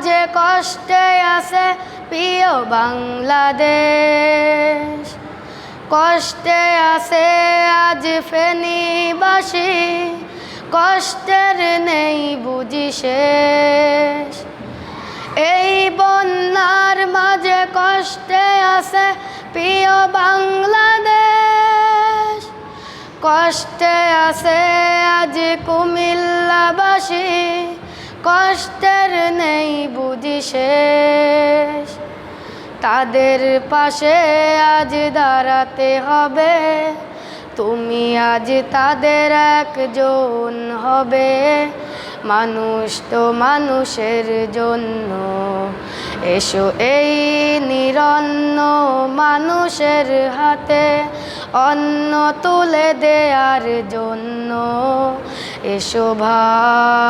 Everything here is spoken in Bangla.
মাঝে কষ্টে আছে প্রিয় বাংলাদেশ। কষ্টে আছে আজ ফেনীবাসী, কষ্টের নেই বুঝি শেষ। এই বন্যার মাঝে কষ্টে আছে প্রিয় বাংলাদেশ। কষ্টে আছে আজ কুমিল্লাবাসী, কষ্টের নেই বুঝি শেষ। তাদের পাশে আজ দাঁড়াতে হবে, তুমি আজ তাদের একজন হবে। মানুষ তো মানুষের জন্য, এসো এই নিরন্ন মানুষের হাতে অন্ন তুলে দেয়ার জন্য। এসো ভাই।